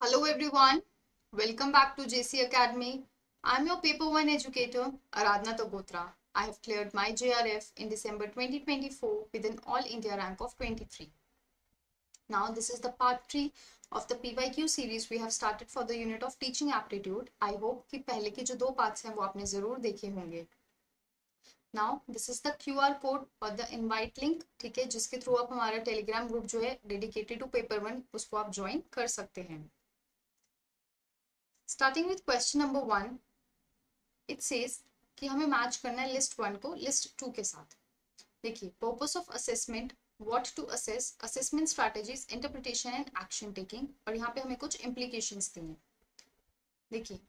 Hello everyone, welcome back to JC Academy. I'm your paper 1 educator, Aradhna Tagotra. I have cleared my JRF in December 2024 with an All India rank of 23. Now this is the part 3 of the PYQ series we have started for the unit of teaching aptitude. I hope कि पहले के जो दो parts हैं वो आपने जरूर देखे होंगे. Now this is the QR code और the invite link, ठीक है, जिसके थ्रू आप हमारा टेलीग्राम ग्रुप जो है डेडिकेटेड टू पेपर 1 उसको आप ज्वाइन कर सकते हैं. Starting with question number 1, it says कि हमें मैच करना है लिस्ट 1 को लिस्ट 2 के साथ. देखिए, purpose of assessment, what to assess, assessment strategies, interpretation and action taking, और यहाँ पे हमें कुछ इम्प्लीकेशंस दी हैं. देखिए,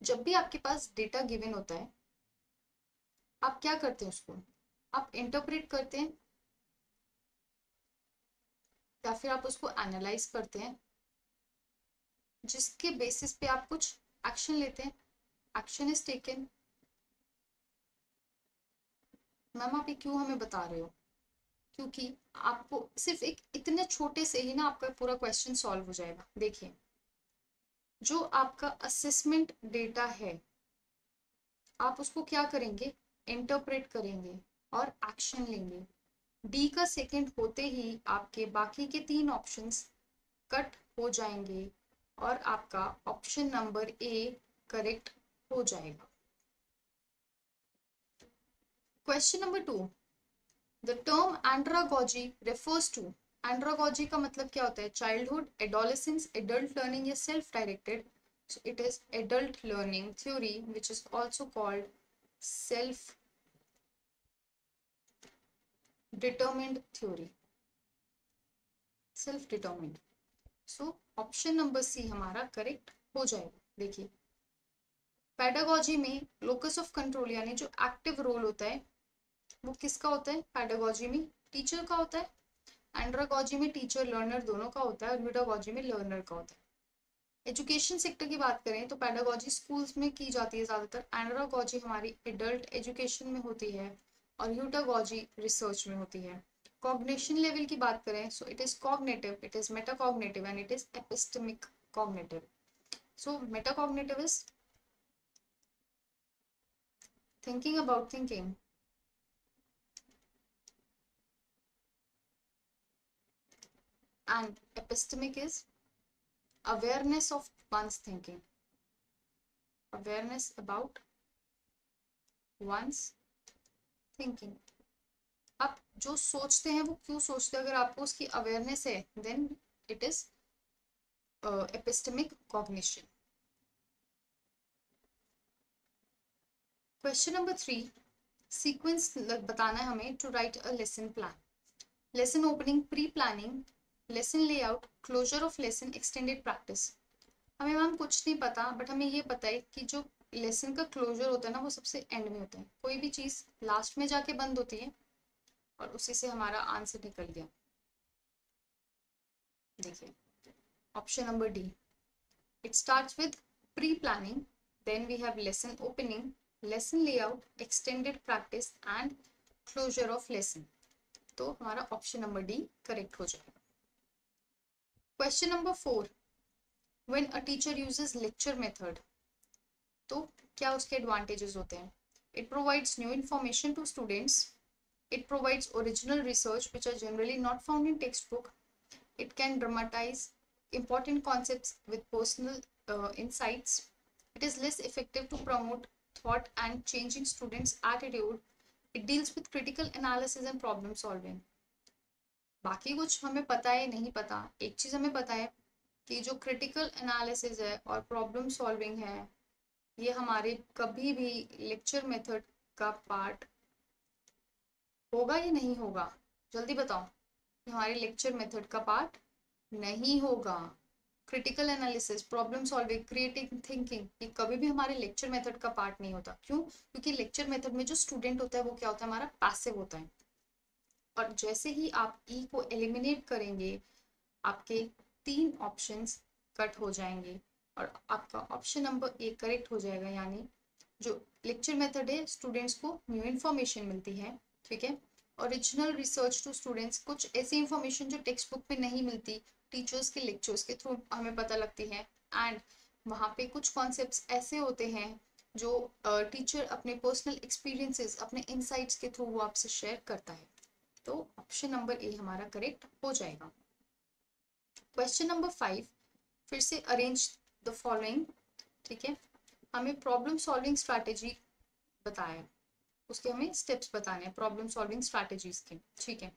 जब भी आपके पास डेटा गिवन होता है, आप क्या करते हैं, उसको आप इंटरप्रेट करते हैं या फिर आप उसको एनालाइज करते हैं, जिसके बेसिस पे आप कुछ एक्शन लेते हैं. Action is taken. मैम आप ये क्यों हमें बता रहे हो? क्योंकि आपको सिर्फ एक इतने छोटे से ही ना आपका पूरा क्वेश्चन सॉल्व हो जाएगा. देखिए, जो आपका असेसमेंट डेटा है, आप उसको क्या करेंगे, इंटरप्रेट करेंगे और एक्शन लेंगे. डी का सेकंड होते ही आपके बाकी के 3 ऑप्शंस कट हो जाएंगे और आपका ऑप्शन नंबर ए करेक्ट हो जाएगा. Question number 2, the term andragogy refers to. Andragogy का मतलब क्या होता है? चाइल्डहुड, एडोलेसेंस, एडल्ट लर्निंग या self directed. So it is adult learning theory, which is also called self determined theory. Self determined. So option number C हमारा correct हो जाएगा. देखिए, पेडागोजी में लोकस ऑफ कंट्रोल यानी जो एक्टिव रोल होता है वो किसका होता है? पेडागोजी में टीचर का होता है. एंड्रागोजी में टीचर लर्नर दोनों का होता है और मिडागोजी में लर्नर का होता है. एजुकेशन सेक्टर की बात करें तो पेडागोजी स्कूल्स में की जाती है ज़्यादातर. एंड्रागोजी हमारी एडल्ट एजुकेशन में होती है और यूटागोजी रिसर्च में होती है. कॉग्निशन लेवल की बात करें so it is cognitive, it is metacognitive and it is epistemic cognitive. So metacognitive is thinking about thinking, and epistemic is awareness of one's thinking, awareness about one's thinking. आप जो सोचते हैं वो क्यों सोचते हैं, अगर आपको उसकी अवेयरनेस है then it is epistemic cognition. Question number 3, sequence बताना है हमें to write a lesson plan. Lesson opening, pre planning, lesson layout, closure of lesson, extended practice. हमें मैम कुछ नहीं पता, बट हमें ये पता है कि जो लेसन का क्लोजर होता है ना वो सबसे एंड में होता है. कोई भी चीज़ लास्ट में जाके बंद होती है और उसी से हमारा आंसर निकल गया. देखिए, option number D, it starts with pre planning, then we have lesson opening, lesson layout, extended practice and closure of lesson. तो हमारा ऑप्शन नंबर डी करेक्ट हो जाएगा. Question number 4, when a teacher uses lecture method, तो क्या उसके advantages होते हैं? It provides new information to students, it provides original research which are generally not found in text book, it can dramatize important concepts with personal insights, it is less effective to promote thought and changing students attitude, it deals with critical analysis and problem solving. बाकी कुछ हमें पता है नहीं पता, एक चीज हमें पता है कि जो क्रिटिकल एनालिसिस है और प्रॉब्लम सॉल्विंग है ये हमारे कभी भी लेक्चर मेथड का पार्ट होगा या नहीं होगा? जल्दी बताओ. हमारे लेक्चर मेथड का पार्ट नहीं होगा. Critical analysis, problem solving, creative thinking, ये कभी भी हमारे लेक्चर मेथड का पार्ट नहीं होता. क्यों? क्योंकि लेक्चर मेथड में जो स्टूडेंट होता है वो क्या होता है? हमारा पैसिव होता है. और जैसे ही आप ई को एलिमिनेट करेंगे आपके 3 ऑप्शंस कट हो जाएंगे और आपका ऑप्शन नंबर ए करेक्ट हो जाएगा. यानी जो लेक्चर मेथड है स्टूडेंट्स को न्यू इन्फॉर्मेशन मिलती है, ठीक है. ओरिजिनल रिसर्च टू स्टूडेंट्स, कुछ ऐसी इंफॉर्मेशन जो टेक्स्ट बुक में नहीं मिलती टीचर्स के लेक्चर्स के थ्रू हमें पता लगती है, एंड वहाँ पे कुछ कॉन्सेप्ट्स ऐसे होते हैं जो टीचर अपने पर्सनल एक्सपीरियंसेस, अपने इनसाइट्स के थ्रू वो आपसे शेयर करता है। तो ऑप्शन नंबर ए हमारा करेक्ट हो जाएगा। क्वेश्चन नंबर 5, फिर से अरेंज द फॉलोइंग। ठीक है, हमें प्रॉब्लम सॉल्विंग स्ट्रैटेजी बताया, उसके हमें स्टेप्स बताने हैं प्रॉब्लम सॉल्विंग स्ट्रैटेजीज के। ठीक है,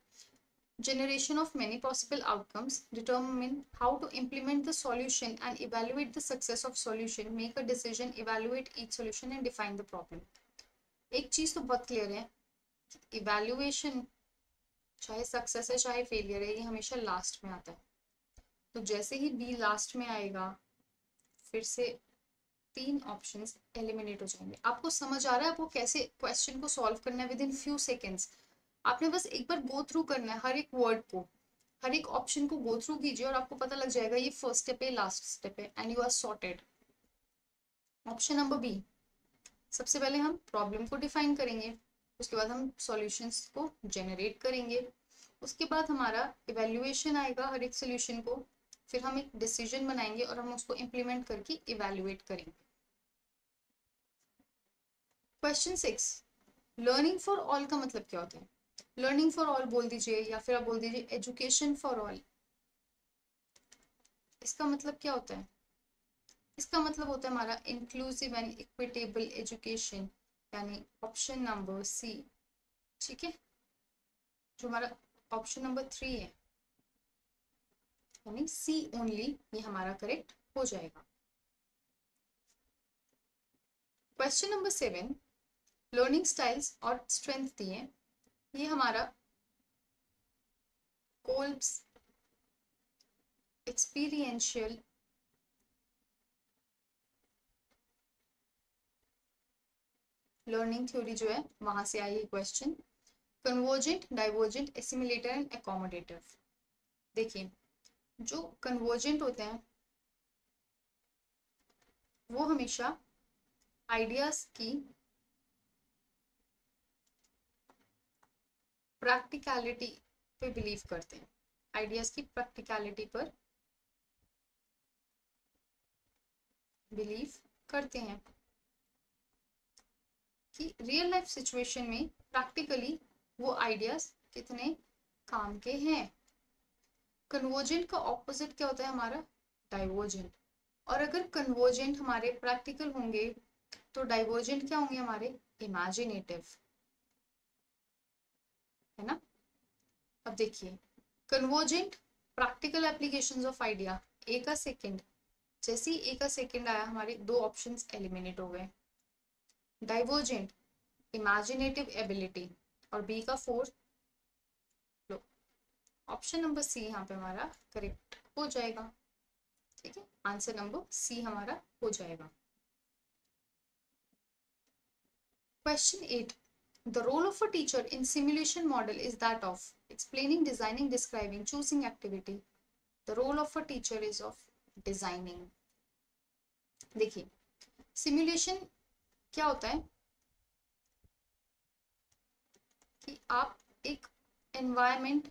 generation of many possible outcomes, determine how to implement the solution and evaluate the success of solution, make a decision, evaluate each solution and define the problem। एक चीज तो बहुत clear है, evaluation चाहे success है चाहे फेलियर है, ये हमेशा लास्ट में आता है। तो जैसे ही बी लास्ट में आएगा, फिर से 3 ऑप्शंस एलिमिनेट हो जाएंगे। आपको समझ आ रहा है आपको कैसे क्वेश्चन को सॉल्व करना है विद इन फ्यू सेकेंड्स? आपने बस एक बार गो थ्रू करना है हर एक वर्ड को, हर एक ऑप्शन को गो थ्रू कीजिए और आपको पता लग जाएगा ये फर्स्ट स्टेप है, लास्ट स्टेप है, and you are sorted. Option number B, सबसे पहले हम प्रॉब्लम को डिफाइन करेंगे, उसके बाद हम सॉल्यूशंस को जनरेट करेंगे, उसके बाद हमारा इवैल्यूएशन आएगा हर एक सोल्यूशन को, फिर हम एक डिसीजन बनाएंगे और हम उसको इम्प्लीमेंट करके इवैल्यूएट करेंगे। क्वेश्चन 6, लर्निंग फॉर ऑल का मतलब क्या होता है? लर्निंग फॉर ऑल बोल दीजिए या फिर आप बोल दीजिए एजुकेशन फॉर ऑल। इसका मतलब क्या होता है? इसका मतलब होता है हमारा इंक्लूसिव एंड इक्विटेबल एजुकेशन, यानी ऑप्शन नंबर सी। ठीक है, जो हमारा ऑप्शन नंबर 3 है, यानी सी ओनली, ये हमारा करेक्ट हो जाएगा। क्वेश्चन नंबर 7, लर्निंग स्टाइल्स और स्ट्रेंथ दिए, ये हमारा कोल्ब्स एक्सपीरियंशियल लर्निंग थ्योरी जो है वहां से आई है question. Convergent, divergent, assimilator and accommodative. देखिए, जो कन्वर्जेंट होते हैं वो हमेशा आइडियाज की प्रैक्टिकलिटी पे बिलीव करते हैं, आइडियाज की प्रैक्टिकलिटी पर बिलीव करते हैं कि रियल लाइफ सिचुएशन में प्रैक्टिकली वो आइडियाज कितने काम के हैं। कन्वर्जेंट का ऑपोजिट क्या होता है हमारा? डाइवर्जेंट। और अगर कन्वर्जेंट हमारे प्रैक्टिकल होंगे तो डाइवर्जेंट क्या होंगे हमारे? इमेजिनेटिव, है ना। अब देखिए, convergent practical applications of idea, A का सेकंड, जैसे ही ए का सेकंड आया हमारे 2 ऑप्शंस एलिमिनेट हो गए। डाइवर्जेंट इमेजिनेटिव एबिलिटी और बी का 4, लो ऑप्शन नंबर सी यहाँ पे हमारा करेक्ट हो जाएगा। ठीक है, आंसर नंबर सी हमारा हो जाएगा। Question 8, the role of a teacher in simulation model is that of explaining, designing, describing, choosing activity। The role of a teacher is of designing। देखिए, सिमुलेशन क्या होता है कि आप एक एनवायरमेंट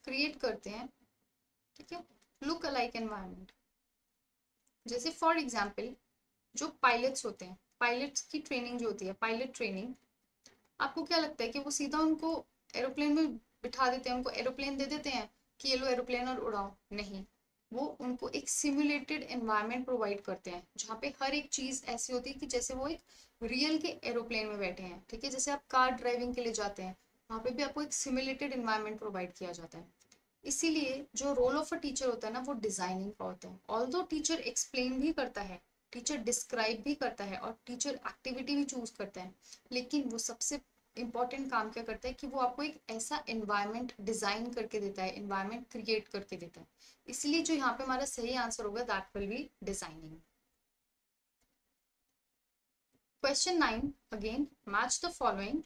क्रिएट करते हैं, ठीक है, लुक अलाइक एनवायरमेंट। जैसे फॉर एग्जांपल जो पायलट्स होते हैं, पायलट्स की ट्रेनिंग जो होती है, पायलट ट्रेनिंग, आपको क्या लगता है कि वो सीधा उनको एरोप्लेन में बिठा देते हैं, उनको एरोप्लेन दे देते हैं कि ये लो एरोप्लेन और उड़ाओ? नहीं, वो उनको एक सिमुलेटेड एनवायरनमेंट प्रोवाइड करते हैं जहाँ पे हर एक चीज ऐसी होती है कि जैसे वो एक रियल के एरोप्लेन में बैठे हैं। ठीक है, जैसे आप कार ड्राइविंग के लिए जाते हैं, वहाँ पे भी आपको एक सिमुलेटेड एनवायरनमेंट प्रोवाइड किया जाता है। इसीलिए जो रोल ऑफ अ टीचर होता है ना, वो डिजाइनिंग का होता है। ऑल्दो टीचर एक्सप्लेन भी करता है, टीचर डिस्क्राइब भी करता है और टीचर एक्टिविटी भी चूज करता है, लेकिन वो सबसे इंपॉर्टेंट काम क्या करता है कि वो आपको एक ऐसा एनवायरनमेंट डिजाइन करके देता है, एनवायरनमेंट क्रिएट करके देता है। इसलिए जो यहाँ पे हमारा सही आंसर होगा that will be designing. Question 9, again match the following,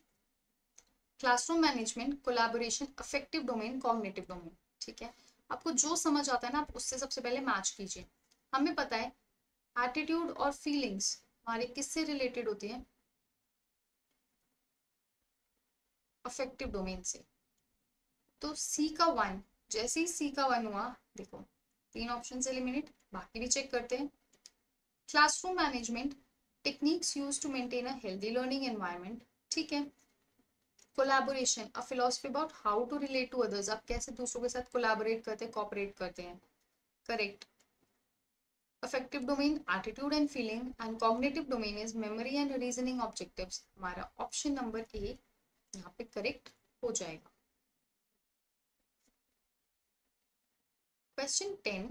classroom management, collaboration, affective domain, cognitive domain. ठीक है, आपको जो समझ आता है ना आप उससे सबसे पहले मैच कीजिए। हमें पता है एटीट्यूड और फीलिंग्स हमारे किससे रिलेटेड होती है? अफेक्टिव डोमेन से। तो सी का 1, जैसे ही सी का 1 हुआ, देखो 3 ऑप्शन एलिमिनेट, बाकी भी चेक करते हैं। Classroom management, techniques use to maintain a healthy learning environment, ठीक है। Collaboration, a philosophy about how to relate to others, आप कैसे दूसरों के साथ कोलैबोरेट करते हैं, कोऑपरेट करते हैं, correct. Affective domain, attitude and feeling, and cognitive domain is memory and reasoning objectives, हमारा ऑप्शन नंबर ए यहाँ पे करेक्ट हो जाएगा। Question 10,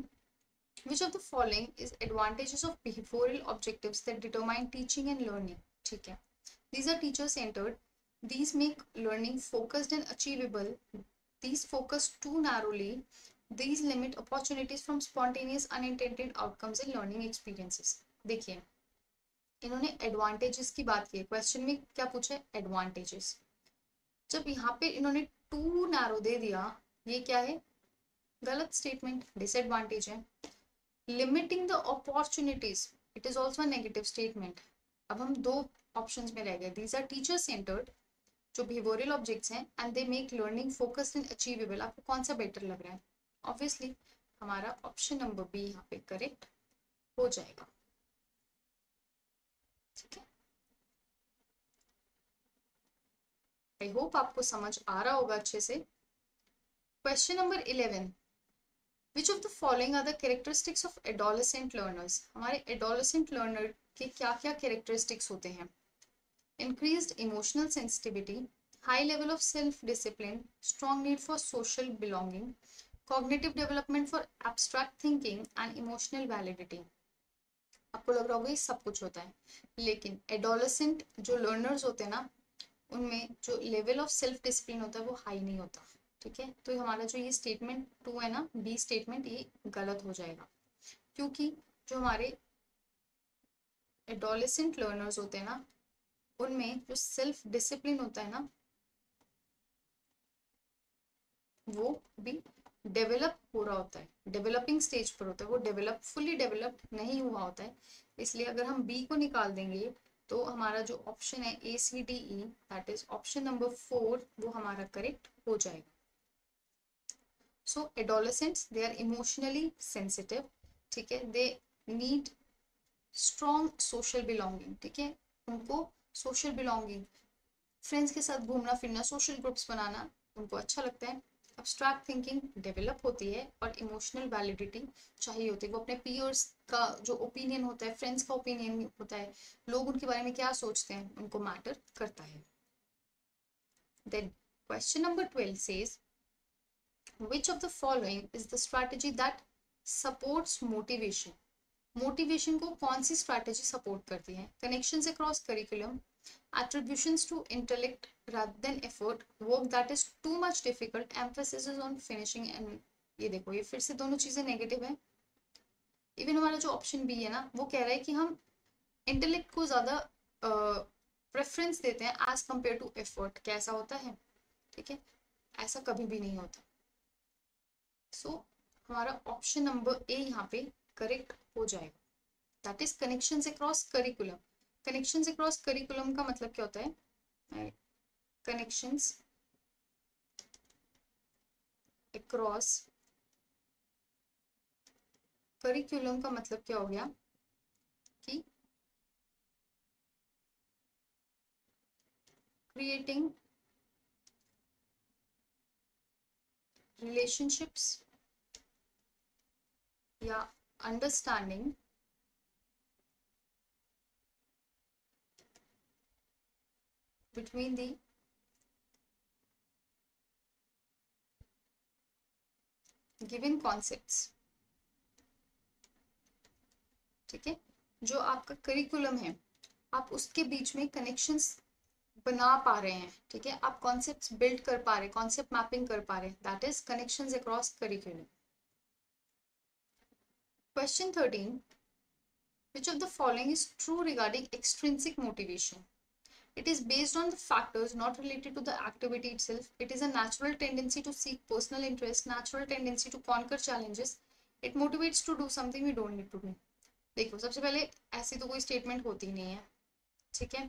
which of the following is advantages of behavioral objectives that determine teaching and learning, ठीक है। These are teacher centered, these make learning focused and achievable, these focus too narrowly, these limit opportunities from spontaneous unintended outcomes in learning experiences। देखिए इन्होंने advantages की बात की है, question में क्या पूछा है, एडवांटेजेस। जब यहाँ पे इन्होंने टू नैरो दे दिया, ये क्या है, गलत स्टेटमेंट, डिसएडवांटेज है। Limiting the opportunities, it is also negative statement. अब हम दो ऑप्शंस में रह गए, दीज आर टीचर सेंटर्ड, जो बिहेवियरल ऑब्जेक्ट्स हैं, and they make learning focused and achievable, आपको कौन सा बेटर लग रहा है? ऑब्वियसली हमारा ऑप्शन नंबर बी यहाँ पे करेक्ट हो जाएगा, ठीक है। आई होप आपको समझ आ रहा होगा अच्छे से। Question number 11, Which of the following are the characteristics of adolescent learners? हमारे adolescent learner के क्या क्या characteristics होते हैं? Increased emotional sensitivity, high level of self-discipline, strong need for social belonging, cognitive development for abstract thinking and emotional validity. आपको लग रहा होगा ये सब कुछ होता है, लेकिन adolescent जो learners होते हैं ना, उनमें जो level of self-discipline होता है वो high नहीं होता, ठीक है। तो हमारा जो ये स्टेटमेंट 2 है ना, बी स्टेटमेंट, ये गलत हो जाएगा, क्योंकि जो हमारे एडोलेसेंट लर्नर्स होते हैं ना, उनमें जो सेल्फ डिसिप्लिन होता है ना, वो भी डेवलप हो रहा होता है, डेवलपिंग स्टेज पर होता है, वो डेवलप फुली डेवलप नहीं हुआ होता है। इसलिए अगर हम बी को निकाल देंगे तो हमारा जो ऑप्शन है ACDE, that is option number 4, वो हमारा करेक्ट हो जाएगा। So adolescents, they are emotionally sensitive, ठीक है, they need strong social belonging, ठीक है, उनको social belonging, फ्रेंड्स के साथ घूमना फिरना, सोशल ग्रुप्स बनाना उनको अच्छा लगता है। abstract thinking डेवलप होती है और इमोशनल वैलिडिटी चाहिए होती है, वो अपने पीयर्स का जो ओपिनियन होता है, फ्रेंड्स का ओपिनियन होता है, लोग उनके बारे में क्या सोचते हैं, उनको मैटर करता है। Then question number 12 says, Which of the following is the strategy that supports motivation? Motivation को कौन सी स्ट्रैटेजी सपोर्ट करती है? Connections across curriculum, attributions to intellect rather than effort, work that is too much difficult, emphasis is on finishing, and ये देखो ये फिर से दोनों चीजें नेगेटिव है। इवन हमारा जो ऑप्शन बी है ना, वो कह रहा है कि हम इंटेलेक्ट को ज्यादा प्रेफरेंस देते हैं एज कंपेयर टू एफर्ट। कैसा होता है, ठीक है, ऐसा कभी भी नहीं होता। सो हमारा ऑप्शन नंबर ए यहाँ पे करेक्ट हो जाएगा, that is connections across curriculum. Connections across curriculum का मतलब क्या होता है? कनेक्शंस अक्रॉस करिकुलम का मतलब क्या हो गया कि क्रिएटिंग relationships या understanding between the given concepts, ठीक है। जो आपका करिकुलम है, आप उसके बीच में कनेक्शंस बना पा रहे हैं, ठीक है, आप कॉन्सेप्ट्स बिल्ड कर पा रहे हैं, कॉन्सेप्ट मैपिंग कर पा रहे हैं, that is connections across curriculum. Question 13, which of the following is true regarding extrinsic motivation? It is based on the factors not related to the activity itself. It is a natural tendency to seek personal interest, natural tendency to conquer challenges. It motivates to do something we don't need to do. देखो सबसे पहले ऐसी तो कोई statement होती नहीं है, ठीक है,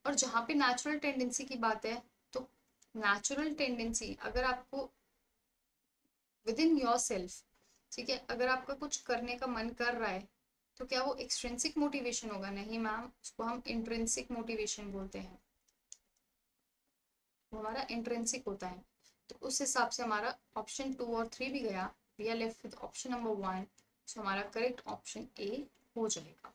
और जहाँ पे नेचुरल टेंडेंसी की बात है तो नेचुरल टेंडेंसी, अगर आपको विद इन योर सेल्फ, ठीक है, अगर आपका कुछ करने का मन कर रहा है तो क्या वो एक्सट्रिंसिक मोटिवेशन होगा? नहीं मैम, उसको हम इंट्रिंसिक मोटिवेशन बोलते हैं, वो हमारा इंट्रिंसिक होता है। तो उस हिसाब से हमारा ऑप्शन 2 और 3 भी गया, we are left with option number 1, so हमारा करेक्ट ऑप्शन ए हो जाएगा।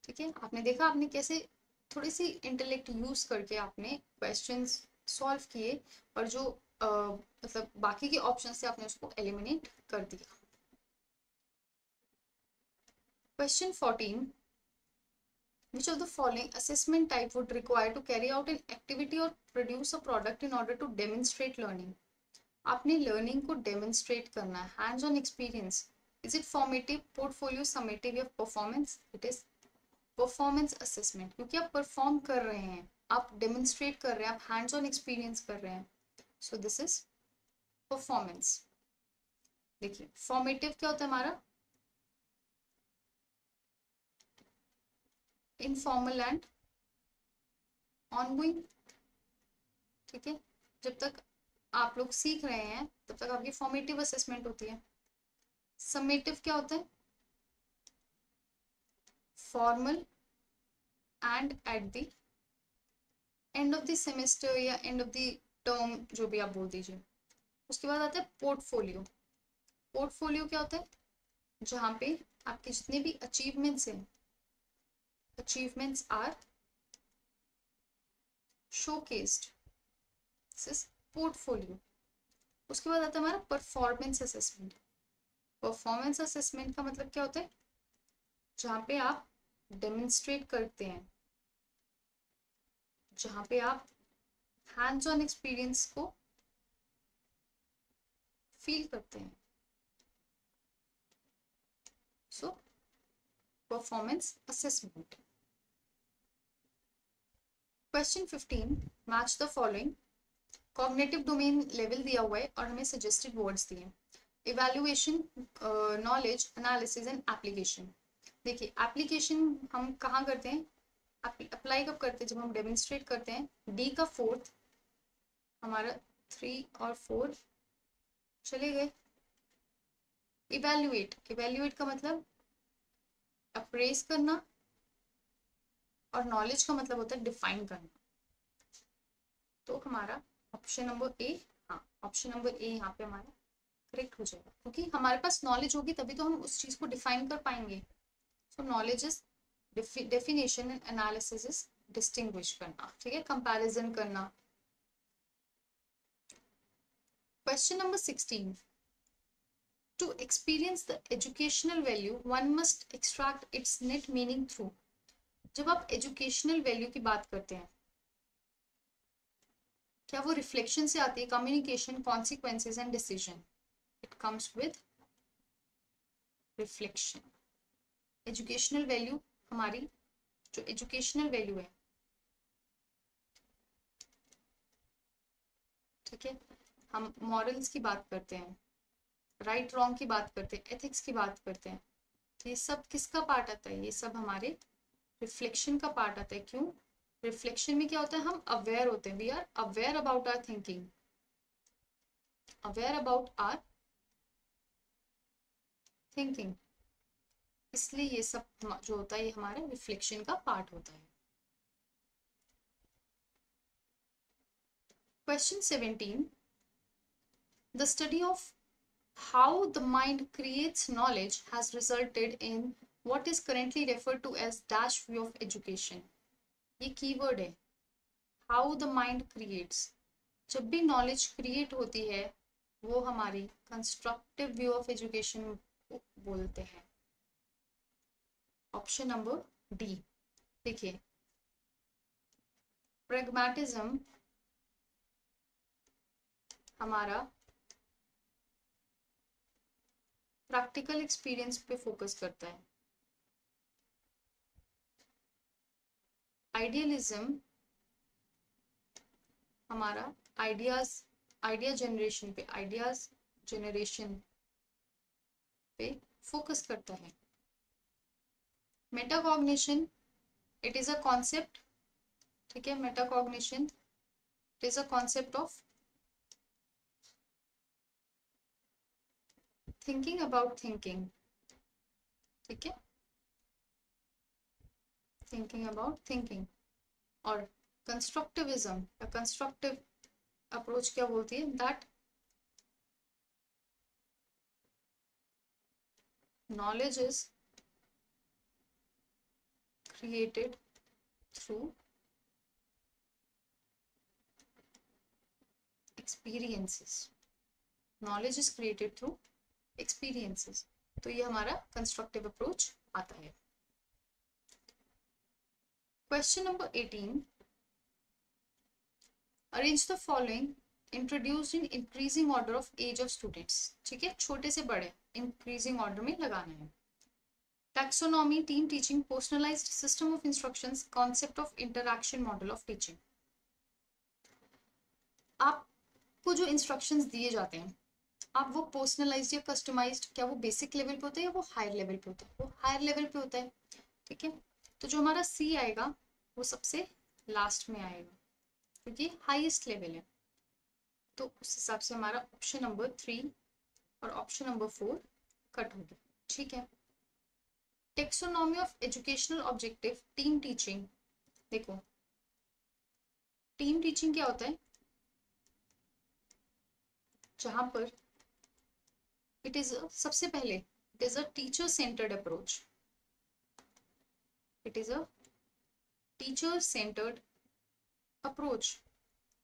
ठीक है, आपने देखा आपने कैसे थोड़ी सी इंटेलेक्ट यूज करके आपने क्वेश्चंस सॉल्व किए, और जो मतलब बाकी के ऑप्शन से आपने उसको एलिमिनेट कर दिया। Question 14, which of the following assessment type would require to carry out an activity or produce a product in order to demonstrate learning? आपने लर्निंग को डेमोन्स्ट्रेट करना है, hands on experience. Is it formative, portfolio, summative या performance? It is performance assessment, क्योंकि आप perform कर रहे हैं, आप डेमोन्स्ट्रेट कर रहे हैं, आप हैंड्स ऑन एक्सपीरियंस कर रहे हैं, सो दिस इज परफॉर्मेंस। देखिए फॉर्मेटिव क्या होता है हमारा? Informal and ongoing. ठीक है, जब तक आप लोग सीख रहे हैं तब तक आपकी फॉर्मेटिव असेसमेंट होती है। समेटिव क्या होता है? Formal and at the end of the semester या एंड ऑफ द टर्म, जो भी आप बोल दीजिए। उसके बाद आता है पोर्टफोलियो। पोर्टफोलियो क्या होता है? जहाँ पे आपके जितने भी अचीवमेंट्स हैं, achievements are showcased, this is portfolio. उसके बाद आता है हमारा परफॉर्मेंस असेसमेंट। परफॉर्मेंस असेसमेंट का मतलब क्या होता है? जहाँ पे आप डेमोन्स्ट्रेट करते हैं, जहाँ पे आप हैंड्स ऑन एक्सपीरियंस को फील करते हैं, so performance assessment. Question 15, match the following. Cognitive domain level दिया हुआ है और हमें सजेस्टेड वर्ड्स दिए हैं। Evaluation, knowledge, analysis and application. देखिए एप्लीकेशन हम कहाँ करते हैं, अप्लाई कब करते हैं? जब हम डेमोन्स्ट्रेट करते हैं। डी का फोर्थ, हमारा 3 और 4 चले गए। इवैल्यूएट, इवैल्यूएट का मतलब अप्रेस करना, और नॉलेज का मतलब होता है डिफाइन करना। तो हमारा ऑप्शन नंबर ए, हाँ ऑप्शन नंबर ए यहाँ पे हमारा करेक्ट हो जाएगा, क्योंकि हमारे पास नॉलेज होगी तभी तो हम उस चीज को डिफाइन कर पाएंगे। सो knowledge is definition and analysis is distinguish करना, ठीक है, कंपैरिजन करना। Question number 16, to experience the educational value one must extract its net meaning through। जब आप एजुकेशनल वैल्यू की बात करते हैं, क्या वो रिफ्लेक्शन से आती है? Communication, consequences and decision. It comes with reflection. Educational value, हमारी जो एजुकेशनल वैल्यू है, ठीक है, हम मॉरल्स की बात करते हैं, राइट रॉन्ग की बात करते हैं, एथिक्स की बात करते हैं, तो ये सब किसका पार्ट आता है? ये सब हमारे रिफ्लेक्शन का पार्ट आता है। क्यों? रिफ्लेक्शन में क्या होता है? हम अवेयर होते हैं, we are aware about our thinking, aware about our thinking, इसलिए ये सब जो होता है ये हमारे रिफ्लेक्शन का पार्ट होता है। Question 17, the study of how the mind creates knowledge has resulted in what is currently referred to as dash view of education। ये कीवर्ड है, how the mind creates। जब भी नॉलेज क्रिएट होती है वो हमारी कंस्ट्रक्टिव व्यू ऑफ एजुकेशन को बोलते हैं। Option number D. देखिए प्रैग्मेटिज्म हमारा प्रैक्टिकल एक्सपीरियंस पे फोकस करता है। आइडियलिज्म हमारा आइडिया जनरेशन पे फोकस करता है। Metacognition, it is a concept, ठीक है, metacognition It is a concept of thinking about thinking. ठीक है, thinking about thinking. और constructivism, a constructive approach क्या बोलती है, that knowledge is created through experiences. Knowledge is created through experiences. तो ये हमारा कंस्ट्रक्टिव अप्रोच आता है. Question number 18. Arrange the following introduced in increasing order of age of students. ठीक है, छोटे से बड़े इंक्रीजिंग ऑर्डर में लगाना है. Taxonomy, team teaching, personalised system of instructions, concept of interaction, model of teaching. आपको जो इंस्ट्रक्शंस दिए जाते हैं, आप वो पर्सनलाइज्ड या कस्टमाइज्ड, क्या वो बेसिक लेवल पे होता है या वो हायर लेवल पे होता है? वो हायर लेवल पे होता है. ठीक है, तो जो हमारा सी आएगा वो सबसे लास्ट में आएगा क्योंकि हाईएस्ट लेवल है. तो उस हिसाब से हमारा ऑप्शन नंबर 3 और ऑप्शन नंबर 4 कट हो गया. ठीक है. Taxonomy of educational objective, team teaching. देखो, टीम टीचिंग क्या होता है? जहां पर इट इज सबसे पहले it is a teacher centred approach. It is a teacher centred approach.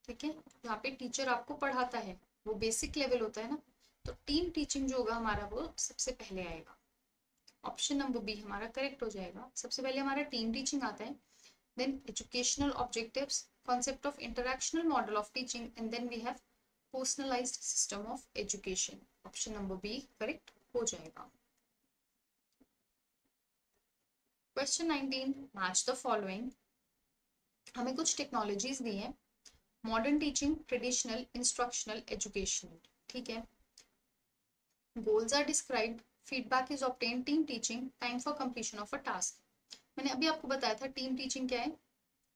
ठीक है, यहाँ पे टीचर आपको पढ़ाता है, वो बेसिक लेवल होता है ना. तो टीम टीचिंग जो होगा हमारा वो सबसे पहले आएगा. ऑप्शन नंबर बी हमारा करेक्ट हो जाएगा. सबसे पहले हमारा टीम टीचिंग आता है, then educational objectives, concept of interactional model of teaching, and then we have personalised system of education. Option number B correct हो जाएगा. क्वेश्चन 19. Match the following. हमें कुछ टेक्नोलॉजीज दी हैं. Modern teaching, traditional, instructional, educational. ठीक है. Goals are described, feedback is obtain, team teaching, time for completion of a task. मैंने अभी आपको बताया था टीम टीचिंग क्या है,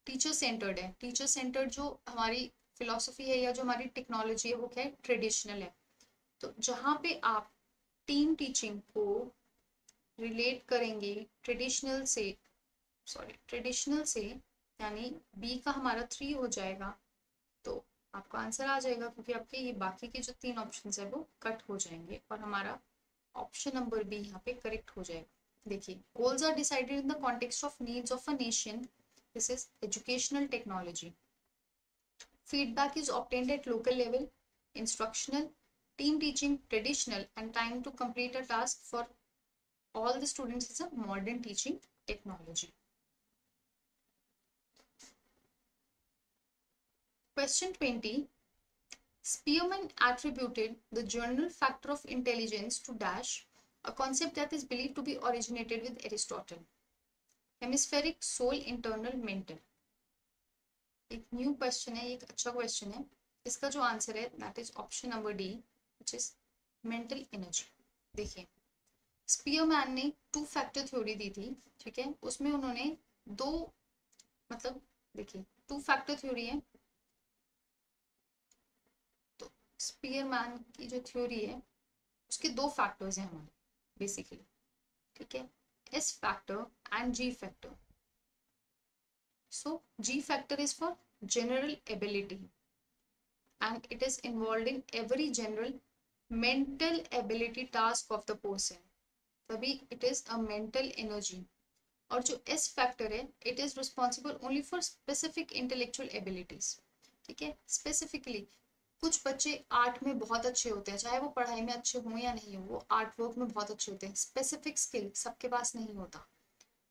टीचर सेंटर्ड है. टीचर सेंटर्ड जो हमारी फिलोसफी है या जो हमारी टेक्नोलॉजी है वो क्या है, ट्रेडिशनल है. तो जहाँ पे आप टीम टीचिंग को रिलेट करेंगे ट्रेडिशनल से, यानी बी का हमारा 3 हो जाएगा. तो आपका आंसर आ जाएगा क्योंकि आपके ये बाकी के जो 3 ऑप्शंस है वो कट हो जाएंगे और हमारा ऑप्शन नंबर बी यहाँ पे करेक्ट हो जाएगा. देखिए, goals are decided in the context of needs of a nation. This is educational technology. Feedback is obtained at local level, instructional. Team teaching, traditional. And time to complete a task for all the students is a modern teaching technology. Question 20. Spearman attributed the general factor of intelligence to dash, a concept that is believed to be originated with Aristotle. Hemispheric, soul, internal, mental. एक new question है, एक अच्छा question है. इसका जो answer है that is option number D, which is mental energy. देखिए, Spearman ने 2 फैक्टर थ्योरी दी थी. ठीक है, उसमें उन्होंने दो, मतलब देखिए 2 फैक्टर थ्योरी है. तो स्पीयरमैन की जो थ्योरी है उसके 2 फैक्टर्स हैं हमारे बेसिकली. ठीक है, S factor and ji factor. So ji factor is for general ability and it is involved in every general mental ability task of the person. तभी it is a mental energy. और जो S factor है it is responsible only for specific intellectual abilities. ठीक है, specifically कुछ बच्चे art में बहुत अच्छे होते हैं, चाहे वो पढ़ाई में अच्छे हों या नहीं हो, वो आर्ट वर्क में बहुत अच्छे होते हैं. स्पेसिफिक स्किल सबके पास नहीं होता.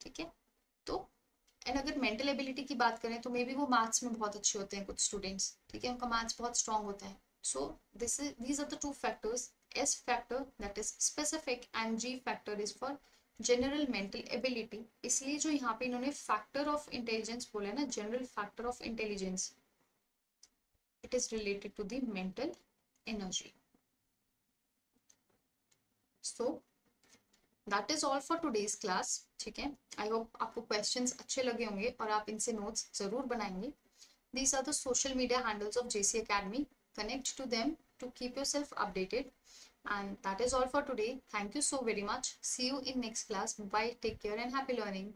ठीक है, तो एंड अगर मेंटल एबिलिटी की बात करें तो मे बी वो मैथ्स में बहुत अच्छे होते हैं कुछ स्टूडेंट्स. ठीक है, उनका मैथ्स बहुत स्ट्रांग होता है. सो these are the 2 factors. S factor that is specific and G factor is for general mental ability. इसलिए जो यहाँ पे इन्होंने factor of intelligence बोला है ना, general factor of intelligence, it is related to the mental energy. So that is all for today's class. ठीक है, आई होप आपको क्वेश्चंस अच्छे लगे होंगे और आप इनसे नोट्स जरूर बनाएंगे. These are the social media handles of JC Academy. Connect to them to keep yourself updated. And that is all for today. Thank you so very much. See you in next class. Bye. Take care and happy learning.